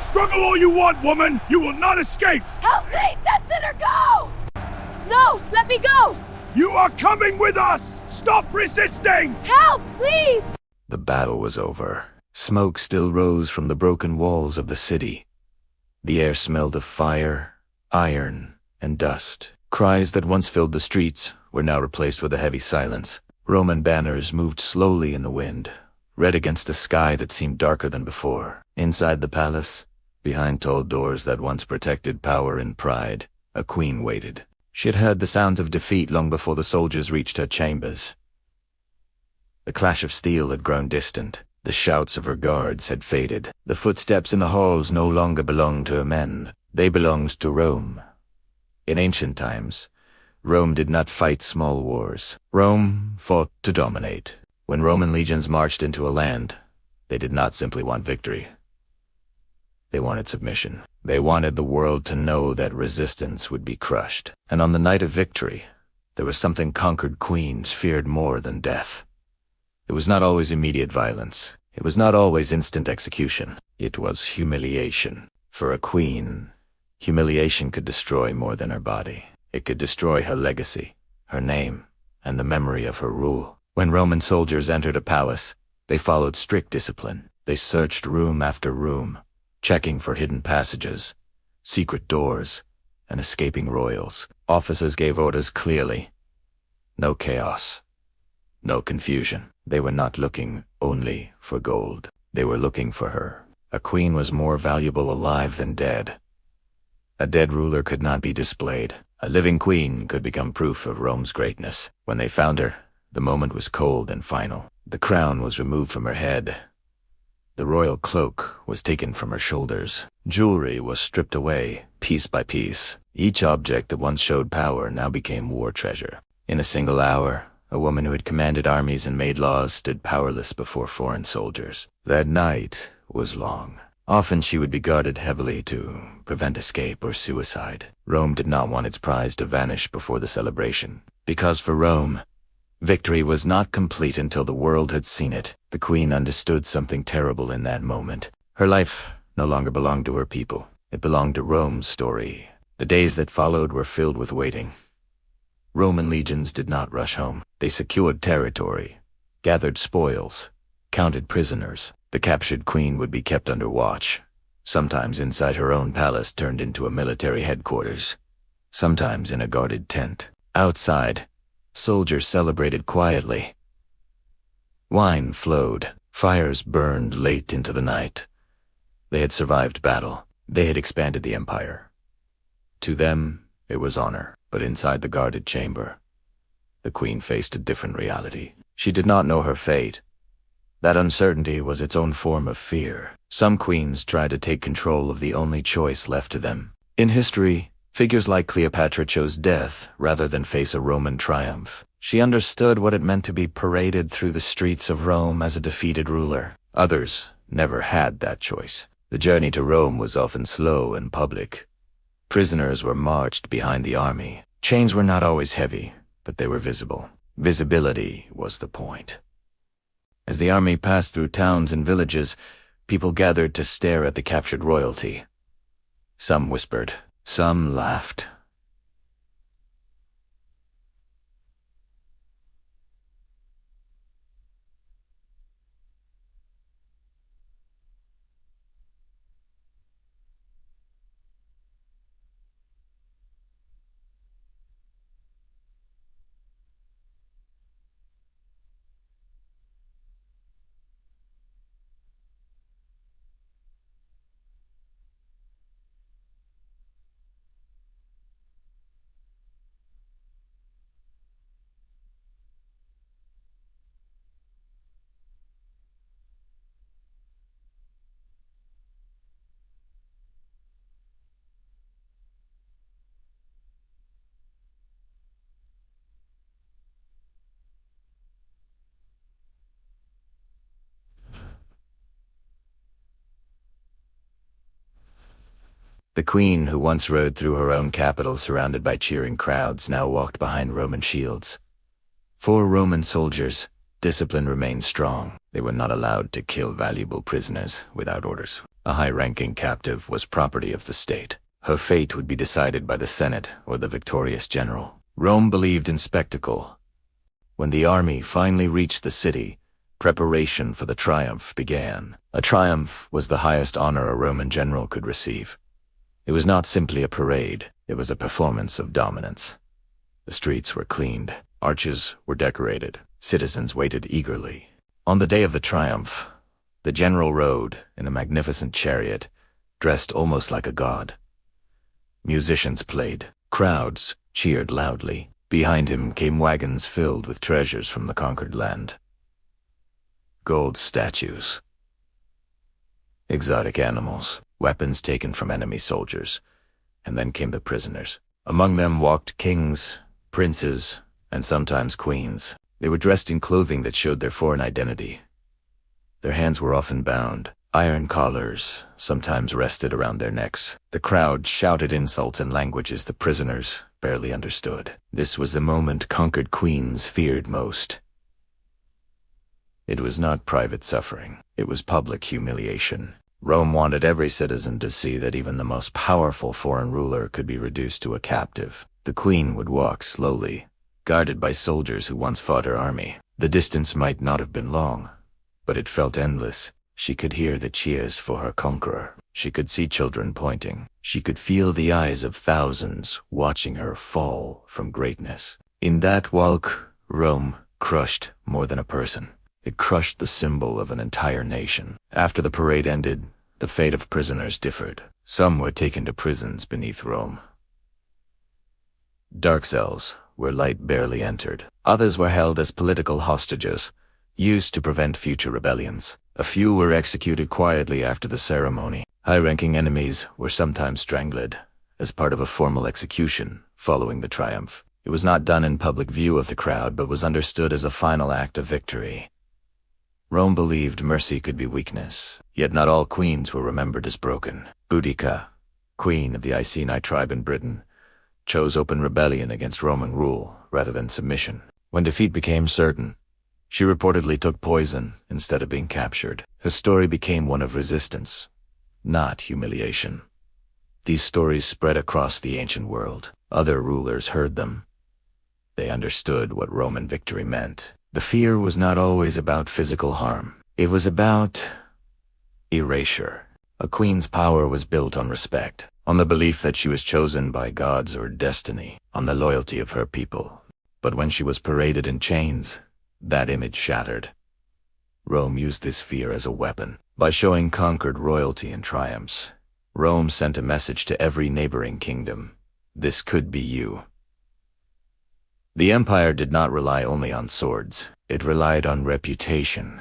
Struggle all you want, woman! You will not escape! Help me, Cessiter, go! No, let me go! You are coming with us! Stop resisting! Help, please! The battle was over. Smoke still rose from the broken walls of the city. The air smelled of fire, iron, and dust. Cries that once filled the streets were now replaced with a heavy silence. Roman banners moved slowly in the wind, red against a sky that seemed darker than before. Inside the palace, behind tall doors that once protected power and pride, a queen waited. She had heard the sounds of defeat long before the soldiers reached her chambers. The clash of steel had grown distant. The shouts of her guards had faded. The footsteps in the halls no longer belonged to her men. They belonged to Rome. In ancient times, Rome did not fight small wars. Rome fought to dominate. When Roman legions marched into a land, they did not simply want victory. They wanted submission. They wanted the world to know that resistance would be crushed. And on the night of victory, there was something conquered queens feared more than death. It was not always immediate violence. It was not always instant execution. It was humiliation. For a queen, humiliation could destroy more than her body. It could destroy her legacy, her name, and the memory of her rule. When Roman soldiers entered a palace, they followed strict discipline. They searched room after room, checking for hidden passages, secret doors, and escaping royals. Officers gave orders clearly. No chaos. No confusion. They were not looking only for gold. They were looking for her. A queen was more valuable alive than dead. A dead ruler could not be displayed. A living queen could become proof of Rome's greatness. When they found her, the moment was cold and final. The crown was removed from her head. The royal cloak was taken from her shoulders. Jewelry was stripped away, piece by piece. Each object that once showed power now became war treasure. In a single hour, a woman who had commanded armies and made laws stood powerless before foreign soldiers. That night was long. Often she would be guarded heavily to prevent escape or suicide. Rome did not want its prize to vanish before the celebration. Because for Rome, victory was not complete until the world had seen it. The queen understood something terrible in that moment. Her life no longer belonged to her people. It belonged to Rome's story. The days that followed were filled with waiting. Roman legions did not rush home. They secured territory, gathered spoils, counted prisoners. The captured queen would be kept under watch, sometimes inside her own palace turned into a military headquarters, sometimes in a guarded tent. Outside, soldiers celebrated quietly. Wine flowed, fires burned late into the night. They had survived battle. They had expanded the empire. To them, it was honor. But inside the guarded chamber, the queen faced a different reality. She did not know her fate. That uncertainty was its own form of fear. Some queens tried to take control of the only choice left to them. In history, figures like Cleopatra chose death rather than face a Roman triumph. She understood what it meant to be paraded through the streets of Rome as a defeated ruler. Others never had that choice. The journey to Rome was often slow and public. Prisoners were marched behind the army. Chains were not always heavy, but they were visible. Visibility was the point. As the army passed through towns and villages, people gathered to stare at the captured royalty. Some whispered, some laughed. The queen, who once rode through her own capital surrounded by cheering crowds, now walked behind Roman shields. For Roman soldiers, discipline remained strong. They were not allowed to kill valuable prisoners without orders. A high-ranking captive was property of the state. Her fate would be decided by the Senate or the victorious general. Rome believed in spectacle. When the army finally reached the city, preparation for the triumph began. A triumph was the highest honor a Roman general could receive. It was not simply a parade, it was a performance of dominance. The streets were cleaned, arches were decorated, citizens waited eagerly. On the day of the triumph, the general rode in a magnificent chariot, dressed almost like a god. Musicians played, crowds cheered loudly. Behind him came wagons filled with treasures from the conquered land. Gold statues, exotic animals, weapons taken from enemy soldiers, and then came the prisoners. Among them walked kings, princes, and sometimes queens. They were dressed in clothing that showed their foreign identity. Their hands were often bound. Iron collars sometimes rested around their necks. The crowd shouted insults in languages the prisoners barely understood. This was the moment conquered queens feared most. It was not private suffering. It was public humiliation. Rome wanted every citizen to see that even the most powerful foreign ruler could be reduced to a captive. The queen would walk slowly, guarded by soldiers who once fought her army. The distance might not have been long, but it felt endless. She could hear the cheers for her conqueror. She could see children pointing. She could feel the eyes of thousands watching her fall from greatness. In that walk, Rome crushed more than a person. It crushed the symbol of an entire nation. After the parade ended, the fate of prisoners differed. Some were taken to prisons beneath Rome. Dark cells, where light barely entered. Others were held as political hostages, used to prevent future rebellions. A few were executed quietly after the ceremony. High-ranking enemies were sometimes strangled as part of a formal execution following the triumph. It was not done in public view of the crowd, but was understood as a final act of victory. Rome believed mercy could be weakness, yet not all queens were remembered as broken. Boudica, queen of the Iceni tribe in Britain, chose open rebellion against Roman rule rather than submission. When defeat became certain, she reportedly took poison instead of being captured. Her story became one of resistance, not humiliation. These stories spread across the ancient world. Other rulers heard them. They understood what Roman victory meant. The fear was not always about physical harm. It was about erasure. A queen's power was built on respect, on the belief that she was chosen by gods or destiny, on the loyalty of her people. But when she was paraded in chains, that image shattered. Rome used this fear as a weapon. By showing conquered royalty and triumphs, Rome sent a message to every neighboring kingdom. This could be you. The empire did not rely only on swords. It relied on reputation.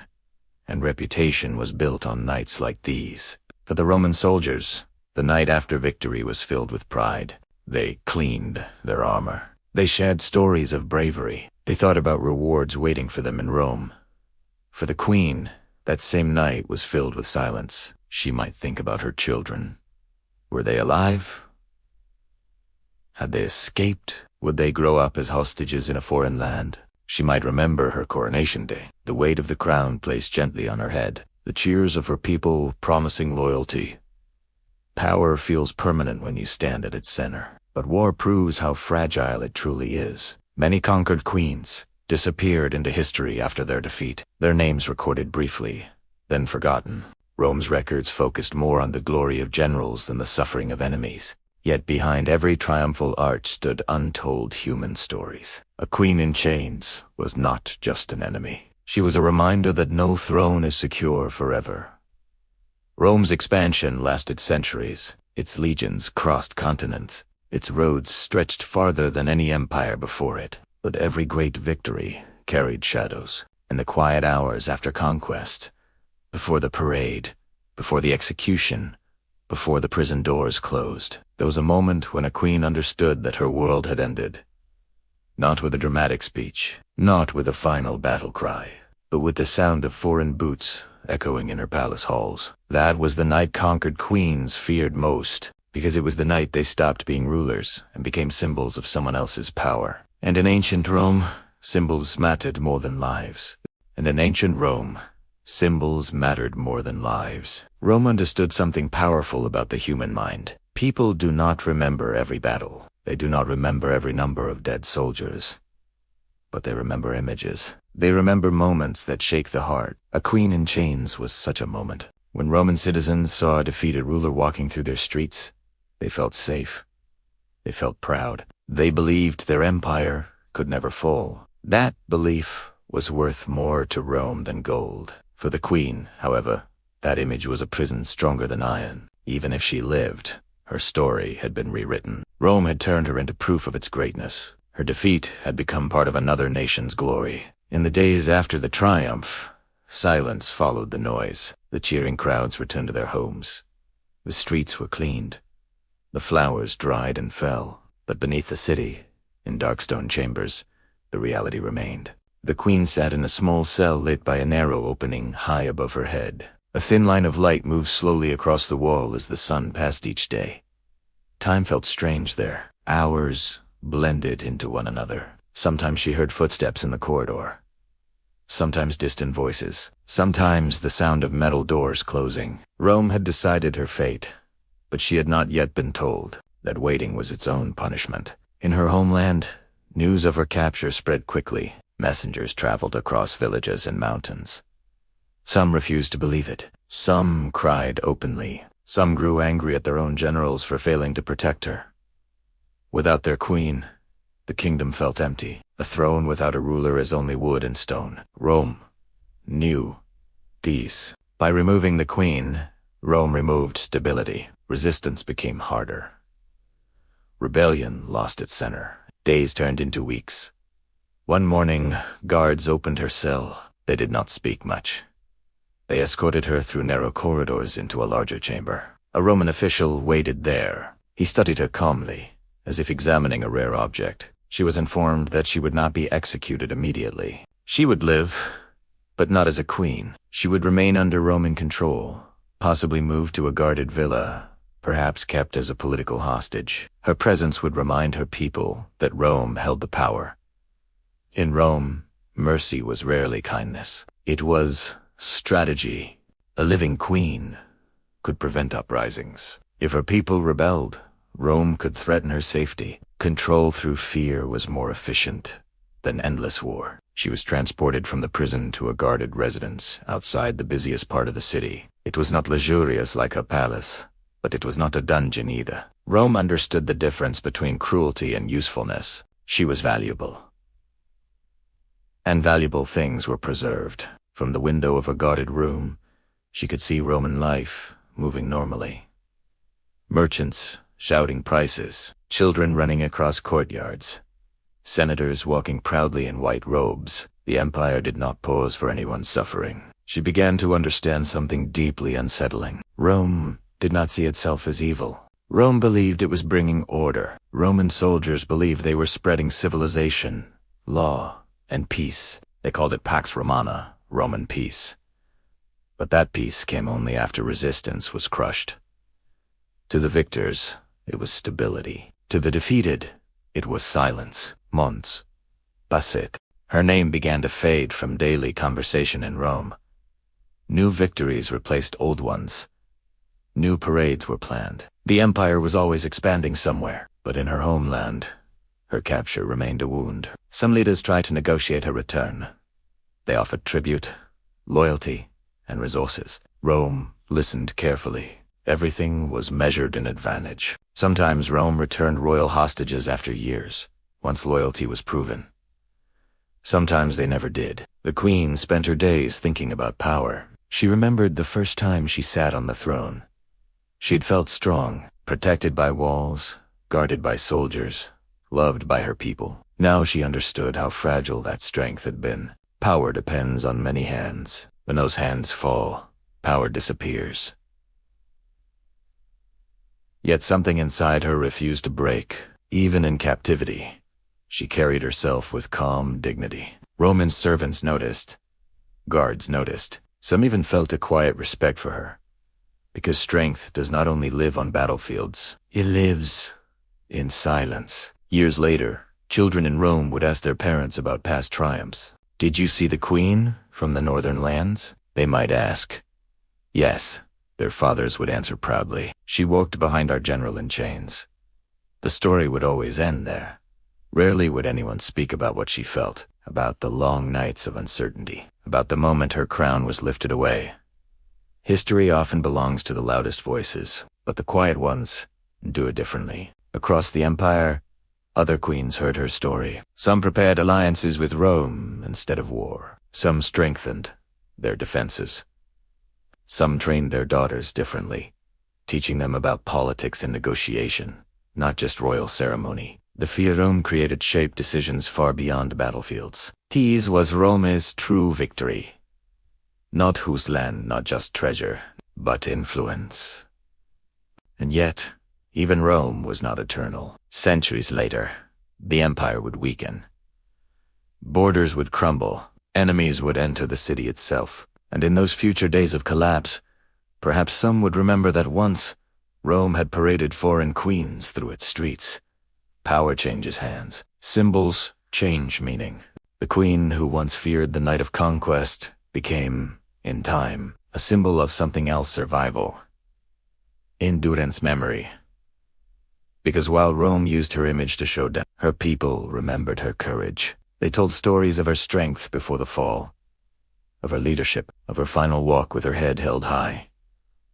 And reputation was built on nights like these. For the Roman soldiers, the night after victory was filled with pride. They cleaned their armor. They shared stories of bravery. They thought about rewards waiting for them in Rome. For the queen, that same night was filled with silence. She might think about her children. Were they alive? Had they escaped? Would they grow up as hostages in a foreign land? She might remember her coronation day, the weight of the crown placed gently on her head, the cheers of her people promising loyalty. Power feels permanent when you stand at its center, but war proves how fragile it truly is. Many conquered queens disappeared into history after their defeat, their names recorded briefly, then forgotten. Rome's records focused more on the glory of generals than the suffering of enemies. Yet behind every triumphal arch stood untold human stories. A queen in chains was not just an enemy. She was a reminder that no throne is secure forever. Rome's expansion lasted centuries. Its legions crossed continents. Its roads stretched farther than any empire before it. But every great victory carried shadows. In the quiet hours after conquest, before the parade, before the execution, before the prison doors closed, there was a moment when a queen understood that her world had ended. Not with a dramatic speech, not with a final battle cry, but with the sound of foreign boots echoing in her palace halls. That was the night conquered queens feared most, because it was the night they stopped being rulers and became symbols of someone else's power. And in ancient Rome, symbols mattered more than lives. And in ancient Rome, Symbols mattered more than lives. Rome understood something powerful about the human mind. People do not remember every battle. They do not remember every number of dead soldiers. But they remember images. They remember moments that shake the heart. A queen in chains was such a moment. When Roman citizens saw a defeated ruler walking through their streets, they felt safe. They felt proud. They believed their empire could never fall. That belief was worth more to Rome than gold. For the queen, however, that image was a prison stronger than iron. Even if she lived, her story had been rewritten. Rome had turned her into proof of its greatness. Her defeat had become part of another nation's glory. In the days after the triumph, silence followed the noise. The cheering crowds returned to their homes. The streets were cleaned. The flowers dried and fell. But beneath the city, in dark stone chambers, the reality remained. The queen sat in a small cell lit by a narrow opening high above her head. A thin line of light moved slowly across the wall as the sun passed each day. Time felt strange there. Hours blended into one another. Sometimes she heard footsteps in the corridor. Sometimes distant voices. Sometimes the sound of metal doors closing. Rome had decided her fate, but she had not yet been told that waiting was its own punishment. In her homeland, news of her capture spread quickly. Messengers traveled across villages and mountains. Some refused to believe it. Some cried openly. Some grew angry at their own generals for failing to protect her. Without their queen, the kingdom felt empty. A throne without a ruler is only wood and stone. Rome knew these. By removing the queen, Rome removed stability. Resistance became harder. Rebellion lost its center. Days turned into weeks. One morning, guards opened her cell. They did not speak much. They escorted her through narrow corridors into a larger chamber. A Roman official waited there. He studied her calmly, as if examining a rare object. She was informed that she would not be executed immediately. She would live, but not as a queen. She would remain under Roman control, possibly moved to a guarded villa, perhaps kept as a political hostage. Her presence would remind her people that Rome held the power. In Rome, mercy was rarely kindness. It was strategy. A living queen could prevent uprisings. If her people rebelled, Rome could threaten her safety. Control through fear was more efficient than endless war. She was transported from the prison to a guarded residence outside the busiest part of the city. It was not luxurious like a palace, but it was not a dungeon either. Rome understood the difference between cruelty and usefulness. She was valuable. And valuable things were preserved. From the window of a guarded room, she could see Roman life moving normally. Merchants shouting prices, children running across courtyards, senators walking proudly in white robes. The empire did not pause for anyone's suffering. She began to understand something deeply unsettling. Rome did not see itself as evil. Rome believed it was bringing order. Roman soldiers believed they were spreading civilization, law, and peace. They called it Pax Romana, Roman peace. But that peace came only after resistance was crushed. To the victors, it was stability. To the defeated, it was silence. Mons Basit. Her name began to fade from daily conversation in Rome. New victories replaced old ones. New parades were planned. The empire was always expanding somewhere, but in her homeland, her capture remained a wound. Some leaders tried to negotiate her return. They offered tribute, loyalty, and resources. Rome listened carefully. Everything was measured in advantage. Sometimes Rome returned royal hostages after years, once loyalty was proven. Sometimes they never did. The queen spent her days thinking about power. She remembered the first time she sat on the throne. She'd felt strong, protected by walls, guarded by soldiers, loved by her people. Now she understood how fragile that strength had been. Power depends on many hands. When those hands fall, power disappears. Yet something inside her refused to break. Even in captivity, she carried herself with calm dignity. Roman servants noticed. Guards noticed. Some even felt a quiet respect for her. Because strength does not only live on battlefields, it lives in silence. Years later, children in Rome would ask their parents about past triumphs. Did you see the queen from the northern lands? They might ask. Yes, their fathers would answer proudly. She walked behind our general in chains. The story would always end there. Rarely would anyone speak about what she felt, about the long nights of uncertainty, about the moment her crown was lifted away. History often belongs to the loudest voices, but the quiet ones do it differently. Across the empire, other queens heard her story. Some prepared alliances with Rome instead of war. Some strengthened their defenses. Some trained their daughters differently, teaching them about politics and negotiation, not just royal ceremony. The fear Rome created shaped decisions far beyond battlefields. Tease was Rome's true victory. Not whose land, not just treasure, but influence. And yet, even Rome was not eternal. Centuries later, the empire would weaken. Borders would crumble, enemies would enter the city itself, and in those future days of collapse, perhaps some would remember that once, Rome had paraded foreign queens through its streets. Power changes hands. Symbols change meaning. The queen who once feared the night of conquest became, in time, a symbol of something else: survival. Endurance, memory. Because while Rome used her image to show death, her people remembered her courage. They told stories of her strength before the fall, of her leadership, of her final walk with her head held high.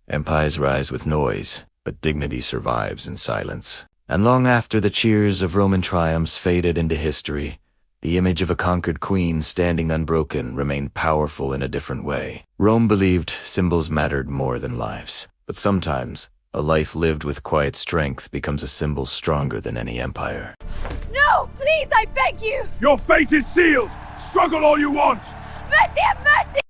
Empires rise with noise, but dignity survives in silence. And long after the cheers of Roman triumphs faded into history, the image of a conquered queen standing unbroken remained powerful in a different way. Rome believed symbols mattered more than lives, but sometimes a life lived with quiet strength becomes a symbol stronger than any empire. No! Please, I beg you! Your fate is sealed! Struggle all you want! Mercy, have mercy!